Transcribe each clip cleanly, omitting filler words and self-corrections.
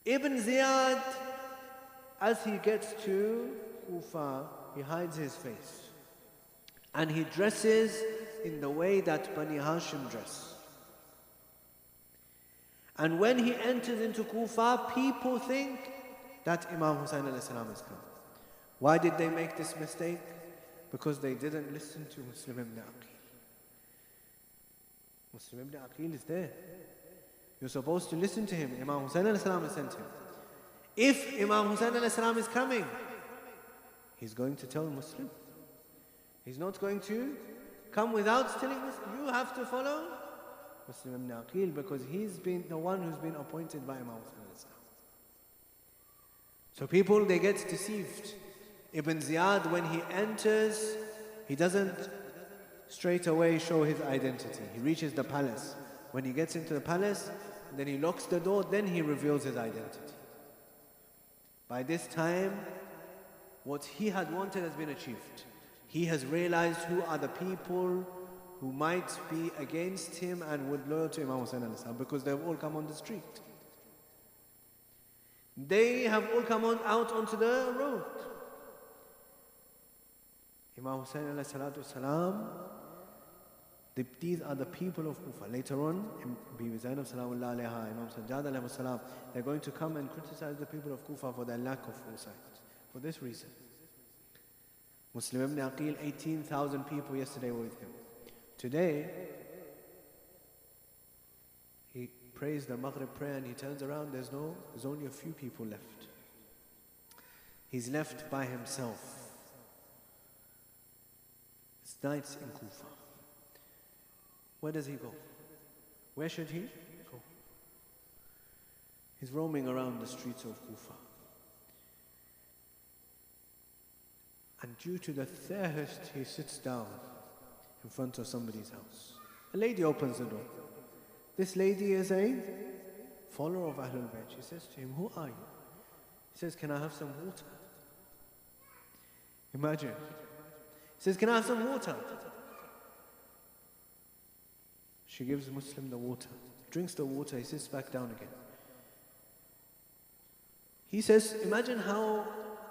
Ibn Ziyad, as he gets to Kufa, he hides his face. And he dresses in the way that Bani Hashim dress. And when he enters into Kufa, people think that Imam Hussein alayhi salam has come. Why did they make this mistake? Because they didn't listen to Muslim ibn Aqeel. Muslim ibn Aqeel is there. You're supposed to listen to him. Imam Hussein alayhi salam has sent him. If Imam Hussein alayhi salam is coming, he's going to tell Muslim. He's not going to come without telling Muslim. You have to follow Muslim ibn Aqeel because he's been the one who's been appointed by Imam Hussein alayhi salam. So people, they get deceived. Ibn Ziyad, when he enters, he doesn't straight away show his identity. He reaches the palace. When he gets into the palace, then he locks the door, then he reveals his identity. By this time, what he had wanted has been achieved. He has realized who are the people who might be against him and would loyal to Imam Hussein alayhi salam, because they've all come on the street. They have all come out onto the road. Imam Hussein alayhi salatu salam, these are the people of Kufa. Later on, Bibi Zainab salamullah alayha, Imam Sajjad alayhi salam, they're going to come and criticize the people of Kufa for their lack of foresight. For this reason. Muslim ibn Aqeel, 18,000 people yesterday were with him. Today, he prays the Maghrib prayer and he turns around, there's only a few people left. He's left by himself. It's nights in Kufa. Where does he go? Where should he go? He's roaming around the streets of Kufa. And due to the thirst, he sits down in front of somebody's house. A lady opens the door. This lady is a follower of Ahlul Bayt. She says to him, "Who are you?" He says, "Can I have some water?" Imagine. He says, "Can I have some water?" She gives Muslim the water. Drinks the water, he sits back down again. He says, imagine how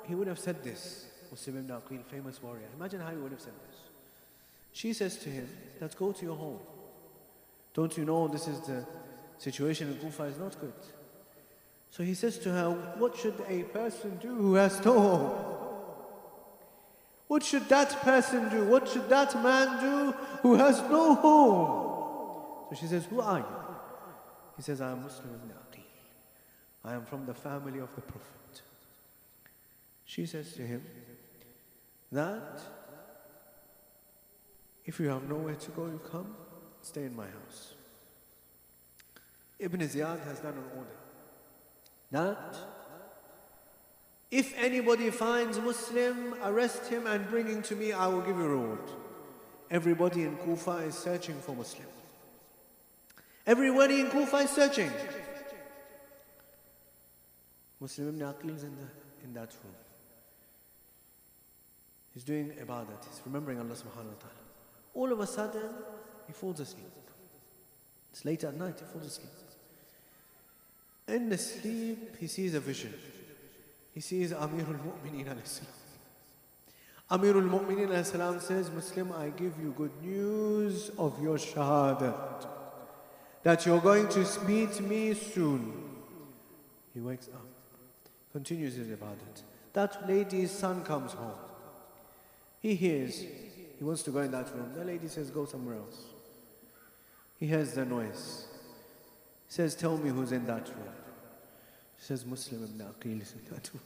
he would have said this. Muslim ibn Aqeel, famous warrior. Imagine how he would have said this. She says to him, "Let's go to your home. Don't you know this is the situation in Kufa is not good?" So he says to her, "What should a person do who has no home? What should that person do? What should that man do who has no home?" So she says, "Who are you?" He says, "I am Muslim ibn Aqeel. I am from the family of the Prophet." She says to him that if you have nowhere to go, you come, stay in my house. Ibn Ziyad has done an order that if anybody finds Muslim, arrest him and bring him to me, I will give you a reward. Everybody in Kufa is searching for Muslim. Everybody in Kufa is searching. Muslim ibn Aqeel is in that room. He's doing ibadat, he's remembering Allah subhanahu wa ta'ala. All of a sudden, he falls asleep. It's late at night, he falls asleep. In the sleep, he sees a vision. He sees Amirul Mu'mineen alayhi salam. Amirul Mu'mineen alayhi salam says, "Muslim, I give you good news of your shahadat, that you're going to meet me soon." He wakes up, continues his ibadat. That lady's son comes home. He hears, he wants to go in that room. The lady says, "Go somewhere else." He hears the noise. He says, "Tell me who's in that room." He says, "Muslim ibn Aqeel is in that room."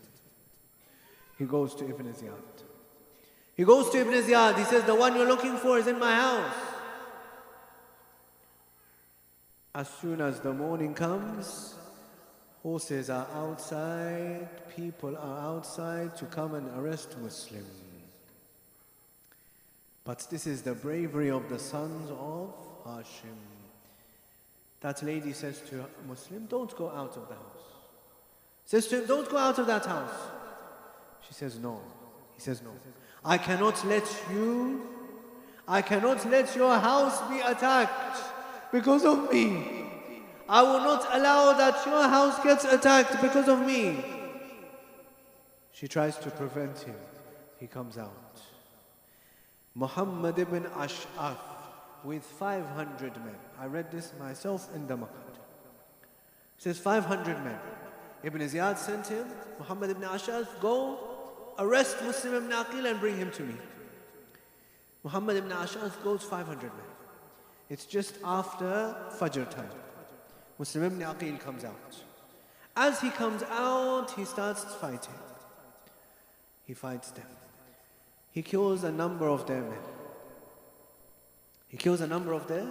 He goes to Ibn Ziyad. He goes to Ibn Ziyad. He says, "The one you're looking for is in my house." As soon as the morning comes, horses are outside, people are outside to come and arrest Muslim. But this is the bravery of the sons of Hashim. That lady says to Muslim, "Don't go out of the house." Says to him, "Don't go out of that house." She says, "No." He says, "No. I cannot let your house be attacked because of me. I will not allow that your house gets attacked because of me. She tries to prevent him. He comes out. Muhammad ibn Ash'af with 500 men. I read this myself in the Maqad. It says 500 men. Ibn Ziyad sent him, Muhammad ibn Ash'af, go arrest Muslim ibn Aqeel and bring him to me. Muhammad ibn Ash'af goes 500 men. It's just after Fajr time. Muslim ibn Aqeel comes out. As he comes out, he starts fighting. He fights them. He kills a number of their men. He kills a number of their.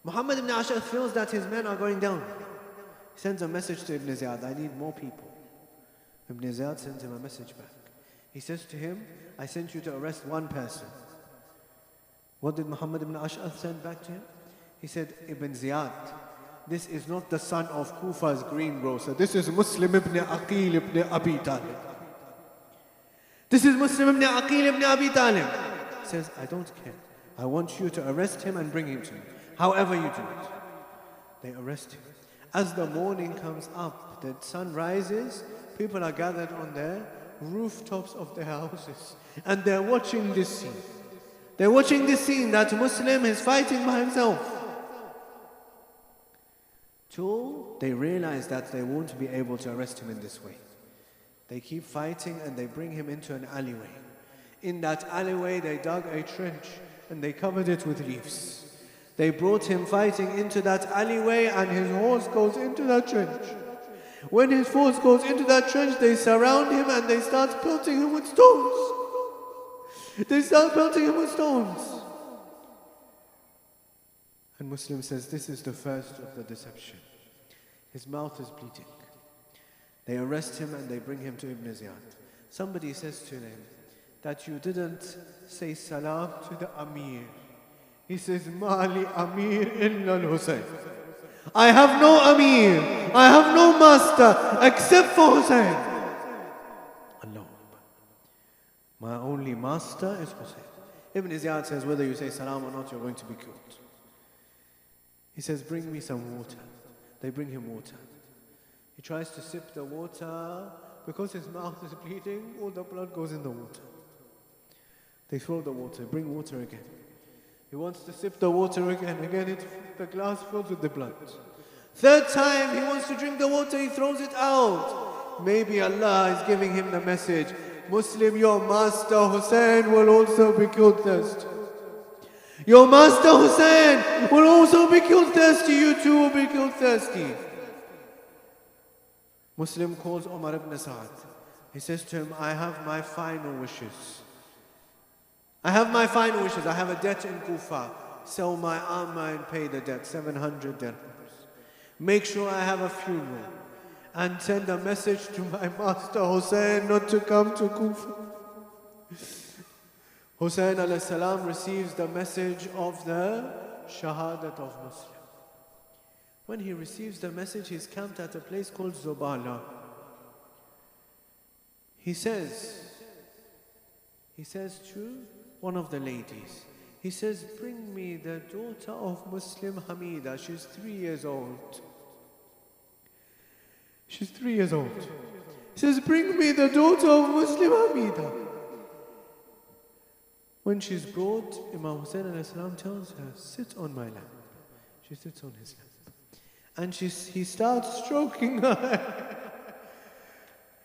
Muhammad ibn Ash'af feels that his men are going down. He sends a message to Ibn Ziyad, I need more people. Ibn Ziyad sends him a message back. He says to him, I sent you to arrest one person. What did Muhammad ibn Ash'af send back to him? He said, Ibn Ziyad, this is not the son of Kufa's greengrocer. This is Muslim ibn Aqeel ibn Abi Talib. This is Muslim ibn Aqeel ibn Abi Talib. He says, I don't care. I want you to arrest him and bring him to me. However you do it. They arrest him. As the morning comes up, the sun rises, people are gathered on their rooftops of their houses. And they're watching this scene. They're watching this scene that Muslim is fighting by himself. Till they realize that they won't be able to arrest him in this way. They keep fighting and they bring him into an alleyway. In that alleyway, they dug a trench and they covered it with leaves. They brought him fighting into that alleyway and his horse goes into that trench. When his horse goes into that trench, they surround him and they start pelting him with stones. They start pelting him with stones. And Muslim says, this is the first of the deception. His mouth is bleeding. They arrest him and they bring him to Ibn Ziyad. Somebody says to him that you didn't say salam to the Amir. He says, Mali Amir illa al-Husayn. I have no Amir, I have no master except for Hussein. Allah. My only master is Hussein. Ibn Ziyad says, whether you say salam or not, you're going to be killed. He says, bring me some water. They bring him water. He tries to sip the water. Because his mouth is bleeding, all the blood goes in the water. They throw the water, bring water again. He wants to sip the water again. Again, the glass fills with the blood. Third time, he wants to drink the water, he throws it out. Maybe Allah is giving him the message, Muslim, your master Hussein will also be killed thirsty. Your master Hussein will also be killed thirsty. You too will be killed thirsty. Muslim calls Umar ibn Sa'ad. He says to him, I have my final wishes. I have my final wishes. I have a debt in Kufa. Sell my armor and pay the debt, 700 dirhams. Make sure I have a funeral. And send a message to my master Hussein not to come to Kufa. Hussein alayhi salam receives the message of the Shahadat of Muslim. When he receives the message, he's camped at a place called Zubala. He says to one of the ladies, he says, bring me the daughter of Muslim Hamida. She's 3 years old. She's 3 years old. He says, bring me the daughter of Muslim Hamida. When she's brought, Imam Hussein alayhi salam tells her, sit on my lap. She sits on his lap. And he starts stroking her hair.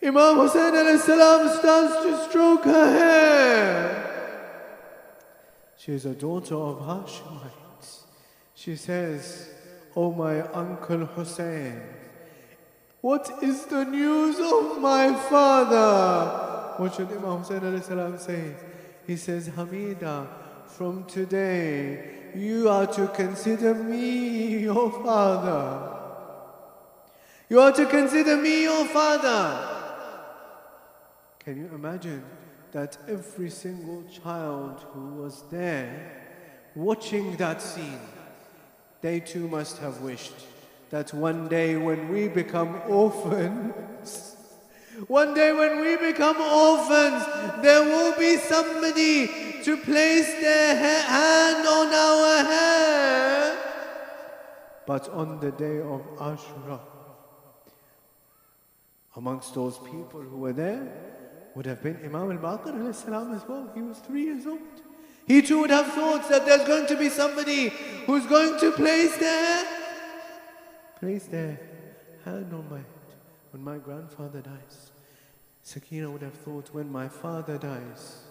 Imam Hussein alayhi salam starts to stroke her hair. She is a daughter of Hashemites. She says, oh my uncle Hussein, what is the news of my father? What should Imam Hussein alayhi salam say? He says, Hamida, from today, you are to consider me your father. You are to consider me your father. Can you imagine that every single child who was there watching that scene, they too must have wished that one day when we become orphans, there will be somebody to place their hand on our hair but on the day of Ashura. Amongst those people who were there would have been Imam al-Baqir alayhi salam as well. He was 3 years old. He too would have thought that there's going to be somebody who's going to place their hand on my head when my grandfather dies. Sakina would have thought, when my father dies.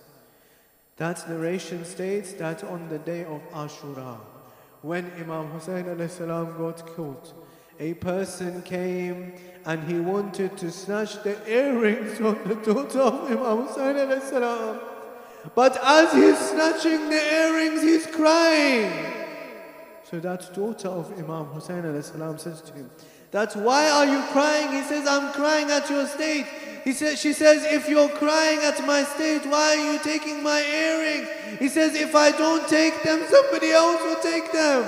That narration states that on the day of Ashura, when Imam Hussein alayhi salam got killed, a person came and he wanted to snatch the earrings from the daughter of Imam Hussein alayhi salam. But as he's snatching the earrings, he's crying. So that daughter of Imam Hussein alayhi salam says to him, "That's why are you crying?" He says, "I'm crying at your state." She says, "If you're crying at my state, why are you taking my earrings?" He says, "If I don't take them, somebody else will take them."